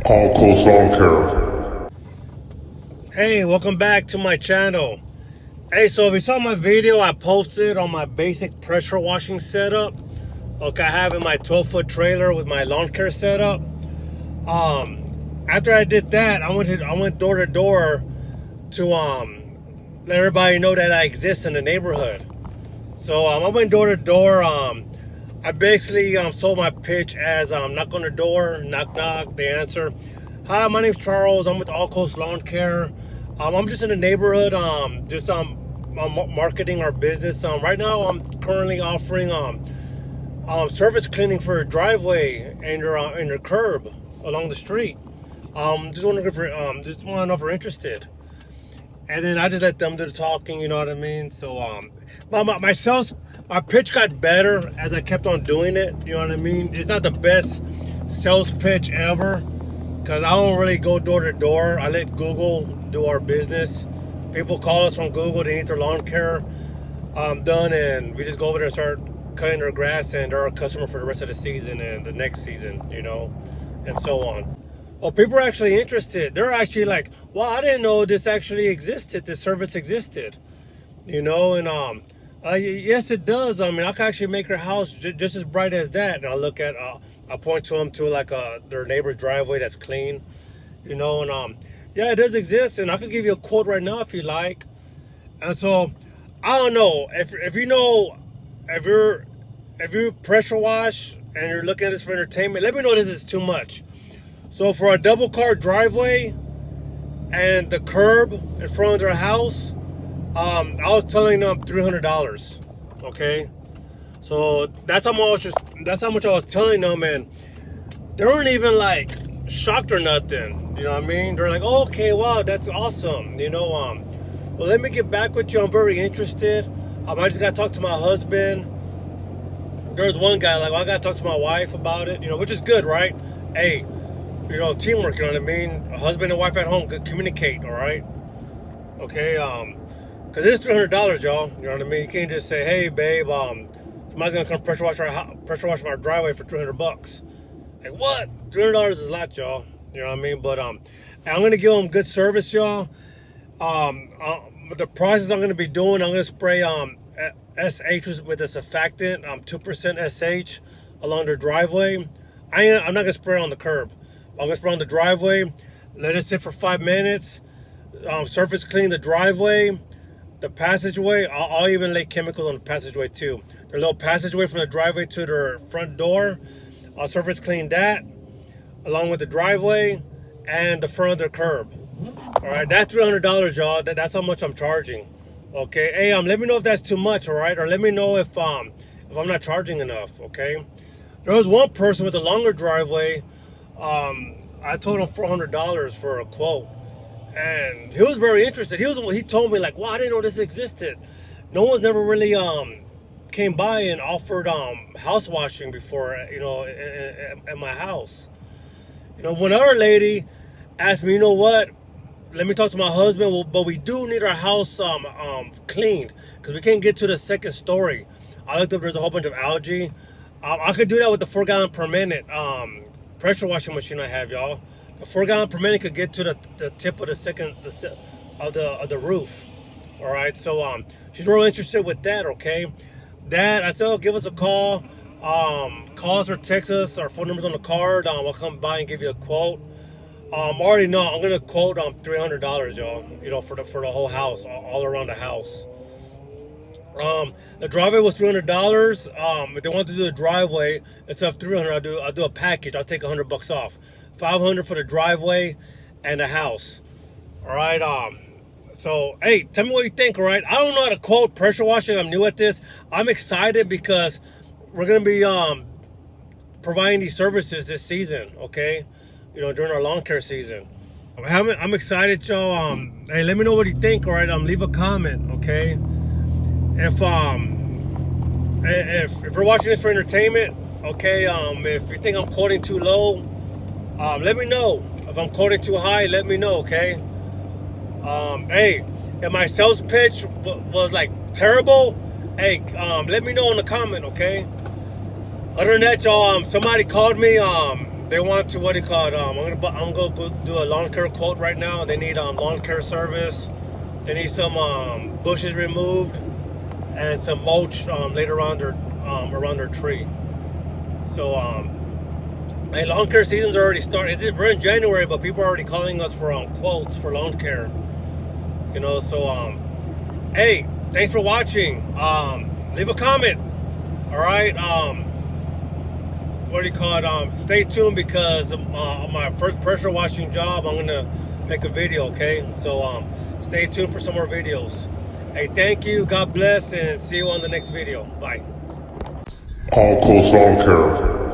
AllCoastLawncare. Hey, welcome back to my channel. Hey, so if you saw my video I posted on my basic pressure washing setup, okay, I have in my 12-foot trailer with my lawn care setup. After I did that, I went door to door to let everybody know that I exist in the neighborhood. So I went door to door. I basically sold my pitch as knock on the door, knock knock, they answer. Hi, my name's Charles. I'm with All Coast Lawn Care. I'm just in the neighborhood, just marketing our business. Right now, I'm currently offering surface cleaning for a driveway and your curb along the street. Just want to know if you're interested. And then I just let them do the talking, you know what I mean? So, but my pitch got better as I kept on doing it, you know what I mean? It's not the best sales pitch ever, because I don't really go door to door. I let Google do our business. People call us from Google, they need their lawn care done, and we just go over there and start cutting their grass, and they're our customer for the rest of the season and the next season, you know, and so on. Well, people are actually interested. They're actually like, wow, I didn't know this actually existed, this service existed, you know, and yes, it does. I mean, I can actually make your house just as bright as that. And I'll look at, I'll point to them to like their neighbor's driveway that's clean, you know, and yeah, it does exist. And I can give you a quote right now if you like. And so, I don't know, if you pressure wash and you're looking at this for entertainment, let me know this is too much. So for a double car driveway and the curb in front of their house, I was telling them $300. Okay, so that's how much I was telling them, and they weren't even like shocked or nothing. You know what I mean? They're like, oh, okay, wow, that's awesome. You know, well, let me get back with you. I'm very interested. I just gotta talk to my husband. There's one guy like, well, I gotta talk to my wife about it. You know, which is good, right? Hey, you know, teamwork, you know what I mean? A husband and wife at home could communicate, all right? Okay, because it's $300, y'all. You know what I mean? You can't just say, hey, babe, somebody's gonna come pressure wash my driveway for $300. Like, what? $300 is a lot, y'all. You know what I mean? But I'm gonna give them good service, y'all. The process I'm gonna be doing, I'm gonna spray SH with a surfactant, 2% SH along their driveway. I'm not gonna spray on the curb. I'm gonna spray on the driveway, let it sit for 5 minutes, surface clean the driveway, the passageway. I'll even lay chemicals on the passageway too. Their little passageway from the driveway to their front door, I'll surface clean that, along with the driveway and the front of their curb. All right, that's $300, y'all. That's how much I'm charging. Okay, hey, let me know if that's too much, all right, or let me know if I'm not charging enough. Okay, there was one person with a longer driveway. I told him $400 for a quote, and he was very interested. He told me like, wow, I didn't know this existed. No one's never really came by and offered house washing before, you know, at my house. You know, one other lady asked me, you know what, let me talk to my husband. Well, but we do need our house cleaned because we can't get to the second story. I looked up, there's a whole bunch of algae. I could do that with the 4 gallon per minute pressure washing machine I have, y'all. The 4 gallon per minute could get to the tip of the roof. All right, so she's real interested with that. Okay, that I said, oh, give us a call. Call us or text us. Our phone number's on the card. I'll come by and give you a quote. Already know I'm gonna quote $300, y'all. You know, for the whole house, all around the house. The driveway was $300. If they want to do the driveway instead of $300, I'll do a package. I'll take $100 off. $500 for the driveway and the house. All right. So hey, tell me what you think. All right. I don't know how to quote pressure washing. I'm new at this. I'm excited because we're gonna be providing these services this season. Okay, you know, during our lawn care season. I'm excited, y'all. Hey, let me know what you think. All right. Leave a comment. Okay. If you're watching this for entertainment, okay, if you think I'm quoting too low, let me know. If I'm quoting too high, let me know, okay? Hey, if my sales pitch was like terrible, hey, let me know in the comment, okay? Other than that, y'all, somebody called me they want to, what do you call it? I'm gonna go do a lawn care quote right now. They need lawn care service. They need some bushes removed and some mulch laid around their tree. So hey, lawn care season's already started. We're in January, but people are already calling us for quotes for lawn care. You know, so hey, thanks for watching. Leave a comment. All right. What do you call it? Stay tuned, because on my first pressure washing job, I'm gonna make a video. Okay, so stay tuned for some more videos. Hey, thank you. God bless, and see you on the next video. Bye. All Coast Lawn Care.